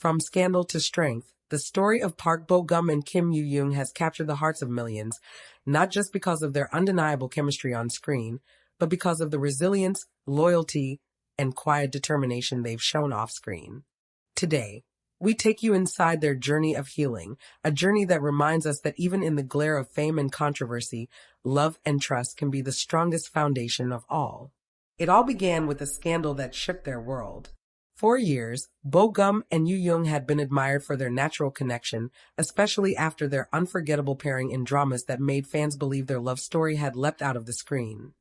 From scandal to strength, the story of Park Bo-gum and Kim Yoo Jung has captured the hearts of millions, not just because of their undeniable chemistry on screen, but because of the resilience, loyalty, and quiet determination they've shown off-screen. Today, we take you inside their journey of healing, a journey that reminds us that even in the glare of fame and controversy, love and trust can be the strongest foundation of all. It all began with a scandal that shook their world. For years, Bo-gum and Yoo Jung had been admired for their natural connection, especially after their unforgettable pairing in dramas that made fans believe their love story had leapt out of the screen.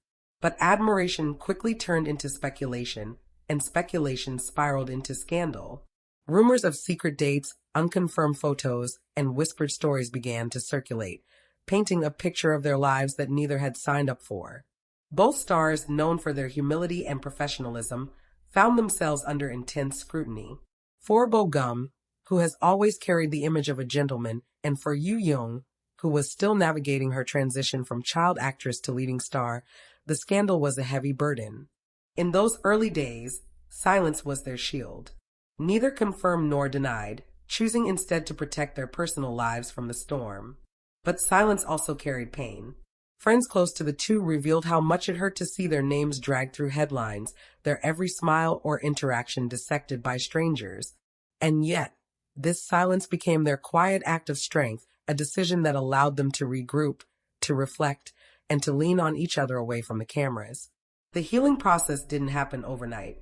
But admiration quickly turned into speculation, and speculation spiraled into scandal. Rumors of secret dates, unconfirmed photos, and whispered stories began to circulate, painting a picture of their lives that neither had signed up for. Both stars, known for their humility and professionalism, found themselves under intense scrutiny. For Bo-gum, who has always carried the image of a gentleman, and for Yoo Jung, who was still navigating her transition from child actress to leading star, the scandal was a heavy burden. In those early days, silence was their shield. Neither confirmed nor denied, choosing instead to protect their personal lives from the storm. But silence also carried pain. Friends close to the two revealed how much it hurt to see their names dragged through headlines, their every smile or interaction dissected by strangers. And yet, this silence became their quiet act of strength, a decision that allowed them to regroup, to reflect, and to lean on each other away from the cameras. The healing process didn't happen overnight.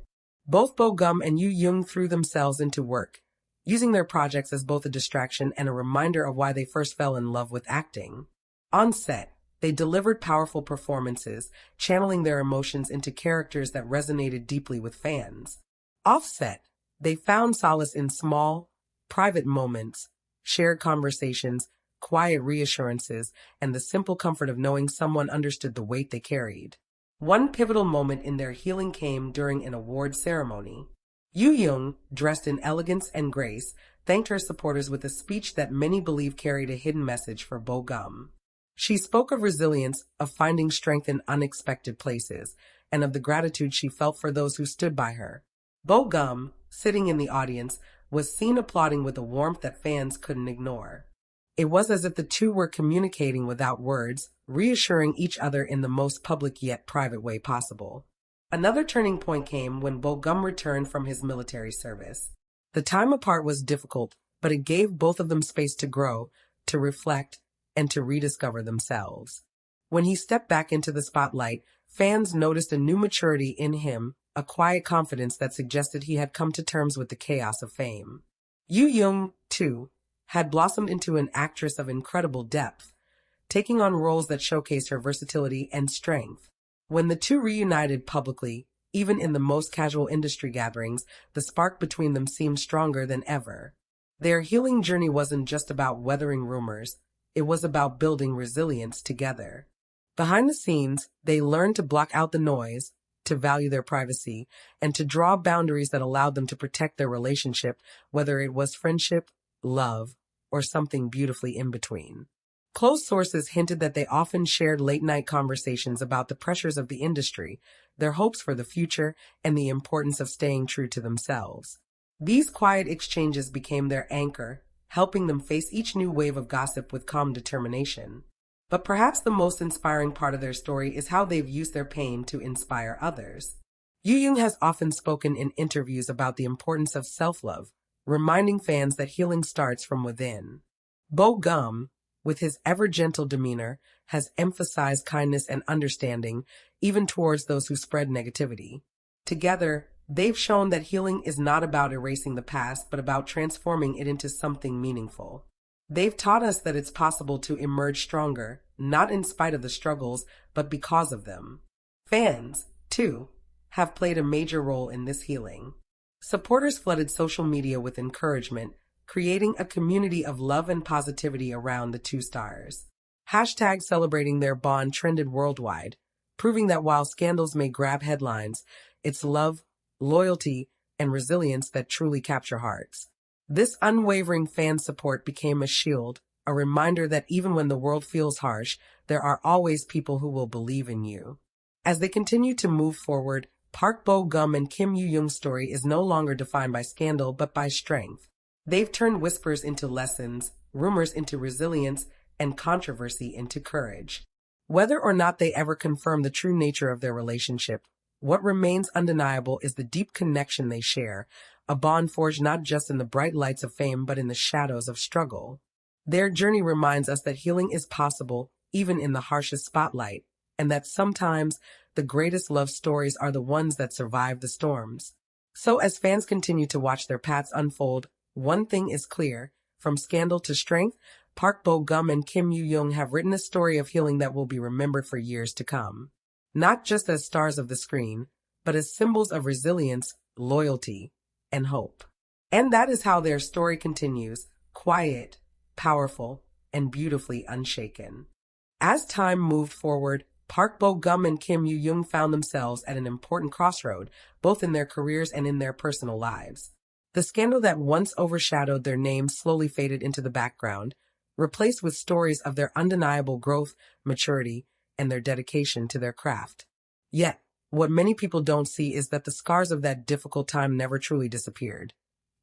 Both Bo-gum and Yoo Jung threw themselves into work, using their projects as both a distraction and a reminder of why they first fell in love with acting. On set, they delivered powerful performances, channeling their emotions into characters that resonated deeply with fans. Off-set, they found solace in small, private moments, shared conversations, quiet reassurances, and the simple comfort of knowing someone understood the weight they carried. One pivotal moment in their healing came during an award ceremony. Yoo Jung, dressed in elegance and grace, thanked her supporters with a speech that many believe carried a hidden message for Bo-gum. She spoke of resilience, of finding strength in unexpected places, and of the gratitude she felt for those who stood by her. Bo-gum, sitting in the audience, was seen applauding with a warmth that fans couldn't ignore. It was as if the two were communicating without words, reassuring each other in the most public yet private way possible. Another turning point came when Bo-gum returned from his military service. The time apart was difficult, but it gave both of them space to grow, to reflect, and to rediscover themselves. When he stepped back into the spotlight, fans noticed a new maturity in him, a quiet confidence that suggested he had come to terms with the chaos of fame. Yoo Jung, too, had blossomed into an actress of incredible depth, taking on roles that showcased her versatility and strength. When the two reunited publicly, even in the most casual industry gatherings, the spark between them seemed stronger than ever. Their healing journey wasn't just about weathering rumors, it was about building resilience together. Behind the scenes, they learned to block out the noise, to value their privacy, and to draw boundaries that allowed them to protect their relationship, whether it was friendship, love, or something beautifully in between. Close sources hinted that they often shared late-night conversations about the pressures of the industry, their hopes for the future, and the importance of staying true to themselves. These quiet exchanges became their anchor, helping them face each new wave of gossip with calm determination. But perhaps the most inspiring part of their story is how they've used their pain to inspire others. Yoo Jung has often spoken in interviews about the importance of self-love, reminding fans that healing starts from within. Bo-gum, with his ever-gentle demeanor, has emphasized kindness and understanding, even towards those who spread negativity. Together, they've shown that healing is not about erasing the past, but about transforming it into something meaningful. They've taught us that it's possible to emerge stronger, not in spite of the struggles, but because of them. Fans, too, have played a major role in this healing. Supporters flooded social media with encouragement, creating a community of love and positivity around the two stars. Hashtags celebrating their bond trended worldwide, proving that while scandals may grab headlines, it's love, loyalty, and resilience that truly capture hearts. This unwavering fan support became a shield, a reminder that even when the world feels harsh, there are always people who will believe in you. As they continue to move forward, Park Bo-gum and Kim Yoo Jung's story is no longer defined by scandal but by strength. They've turned whispers into lessons, rumors into resilience, and controversy into courage. Whether or not they ever confirm the true nature of their relationship, what remains undeniable is the deep connection they share, a bond forged not just in the bright lights of fame but in the shadows of struggle. Their journey reminds us that healing is possible, even in the harshest spotlight, and that sometimes the greatest love stories are the ones that survive the storms. So as fans continue to watch their paths unfold, one thing is clear: from scandal to strength, Park Bo-gum and Kim Yoo Jung have written a story of healing that will be remembered for years to come. Not just as stars of the screen, but as symbols of resilience, loyalty, and hope. And that is how their story continues, quiet, powerful, and beautifully unshaken. As time moved forward, Park Bo-gum and Kim Yoo Jung found themselves at an important crossroad, both in their careers and in their personal lives. The scandal that once overshadowed their names slowly faded into the background, replaced with stories of their undeniable growth, maturity, and their dedication to their craft. Yet, what many people don't see is that the scars of that difficult time never truly disappeared.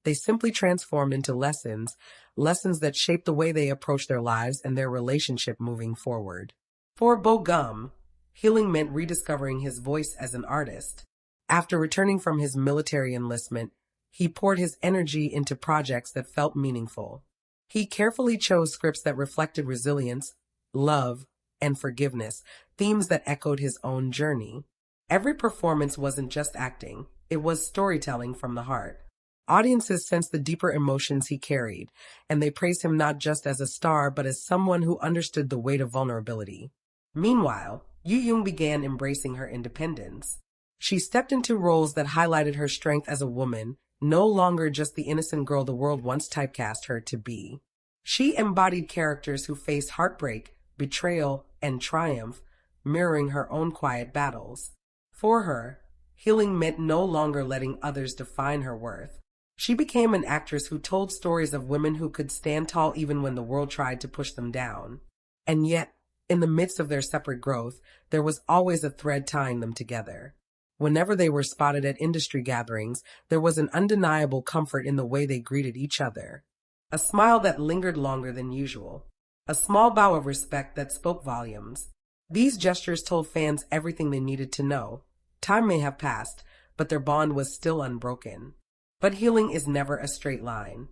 They simply transformed into lessons that shaped the way they approach their lives and their relationship moving forward. For Bo-gum, healing meant rediscovering his voice as an artist. After returning from his military enlistment, he poured his energy into projects that felt meaningful. He carefully chose scripts that reflected resilience, love, and forgiveness, themes that echoed his own journey. Every performance wasn't just acting, it was storytelling from the heart. Audiences sensed the deeper emotions he carried, and they praised him not just as a star but as someone who understood the weight of vulnerability. Meanwhile, Yoo Jung began embracing her independence. She stepped into roles that highlighted her strength as a woman, no longer just the innocent girl the world once typecast her to be. She embodied characters who faced heartbreak, betrayal, and triumph, mirroring her own quiet battles. For her, healing meant no longer letting others define her worth. She became an actress who told stories of women who could stand tall even when the world tried to push them down. And yet, in the midst of their separate growth, there was always a thread tying them together. Whenever they were spotted at industry gatherings, there was an undeniable comfort in the way they greeted each other. A smile that lingered longer than usual. A small bow of respect that spoke volumes. These gestures told fans everything they needed to know. Time may have passed, but their bond was still unbroken. But healing is never a straight line.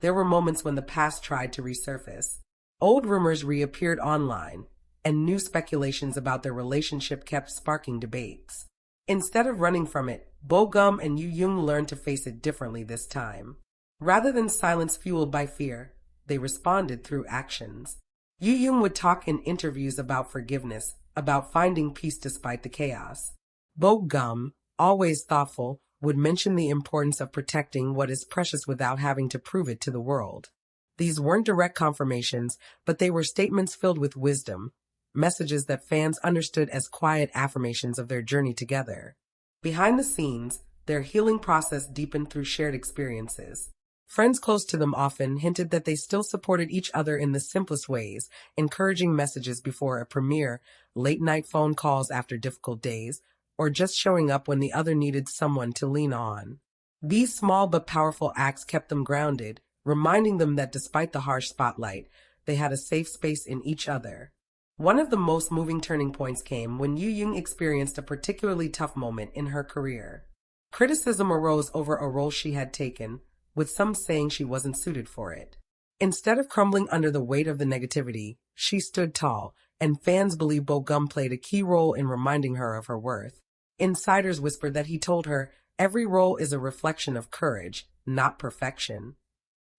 There were moments when the past tried to resurface. Old rumors reappeared online, and new speculations about their relationship kept sparking debates. Instead of running from it, Bo-gum and Yoo Jung learned to face it differently this time. Rather than silence fueled by fear, they responded through actions. Yoo Jung would talk in interviews about forgiveness, about finding peace despite the chaos. Bo-gum, always thoughtful, would mention the importance of protecting what is precious without having to prove it to the world. These weren't direct confirmations, but they were statements filled with wisdom, messages that fans understood as quiet affirmations of their journey together. Behind the scenes, their healing process deepened through shared experiences. Friends close to them often hinted that they still supported each other in the simplest ways, encouraging messages before a premiere, late-night phone calls after difficult days, or just showing up when the other needed someone to lean on. These small but powerful acts kept them grounded, reminding them that despite the harsh spotlight, they had a safe space in each other. One of the most moving turning points came when Yoo Jung experienced a particularly tough moment in her career. Criticism arose over a role she had taken, with some saying she wasn't suited for it. Instead of crumbling under the weight of the negativity, she stood tall, and fans believe Bo-gum played a key role in reminding her of her worth. Insiders whispered that he told her, "Every role is a reflection of courage, not perfection."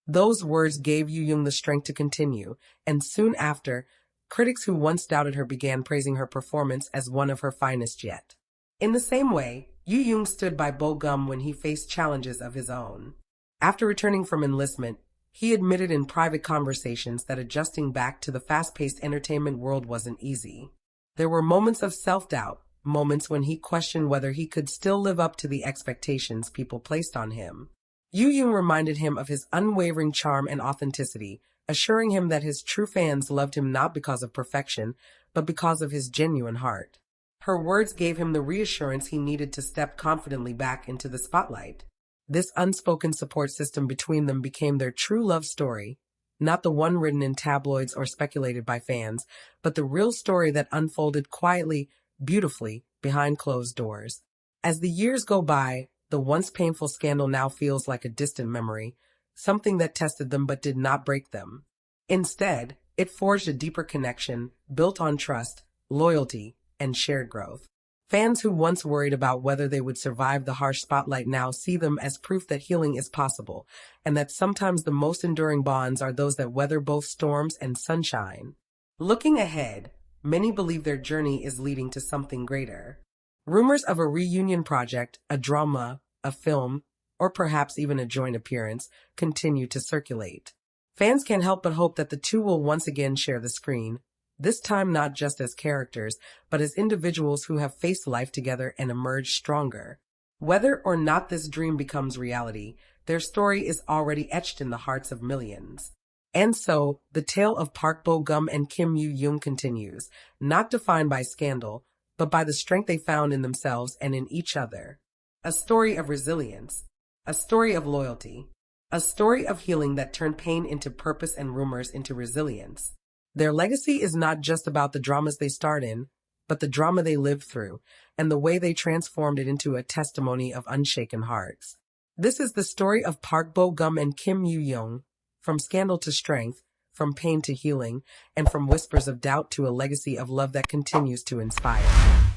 Those words gave Yoo Jung the strength to continue, and soon after, critics who once doubted her began praising her performance as one of her finest yet. In the same way, Yoo Jung stood by Bo-gum when he faced challenges of his own. After returning from enlistment, he admitted in private conversations that adjusting back to the fast-paced entertainment world wasn't easy. There were moments of self-doubt, moments when he questioned whether he could still live up to the expectations people placed on him. Yoo Jung reminded him of his unwavering charm and authenticity, assuring him that his true fans loved him not because of perfection, but because of his genuine heart. Her words gave him the reassurance he needed to step confidently back into the spotlight. This unspoken support system between them became their true love story, not the one written in tabloids or speculated by fans, but the real story that unfolded quietly, beautifully, behind closed doors. As the years go by, the once painful scandal now feels like a distant memory, something that tested them but did not break them. Instead, it forged a deeper connection, built on trust, loyalty, and shared growth. Fans who once worried about whether they would survive the harsh spotlight now see them as proof that healing is possible, and that sometimes the most enduring bonds are those that weather both storms and sunshine. Looking ahead, many believe their journey is leading to something greater. Rumors of a reunion project, a drama, a film, or perhaps even a joint appearance continue to circulate. Fans can't help but hope that the two will once again share the screen, this time not just as characters, but as individuals who have faced life together and emerged stronger. Whether or not this dream becomes reality, their story is already etched in the hearts of millions. And so, the tale of Park Bo-gum and Kim Yoo Jung continues, not defined by scandal, but by the strength they found in themselves and in each other. A story of resilience, a story of loyalty, a story of healing that turned pain into purpose and rumors into resilience. Their legacy is not just about the dramas they starred in, but the drama they lived through, and the way they transformed it into a testimony of unshaken hearts. This is the story of Park Bo-gum and Kim Yoo Jung, from scandal to strength, from pain to healing, and from whispers of doubt to a legacy of love that continues to inspire.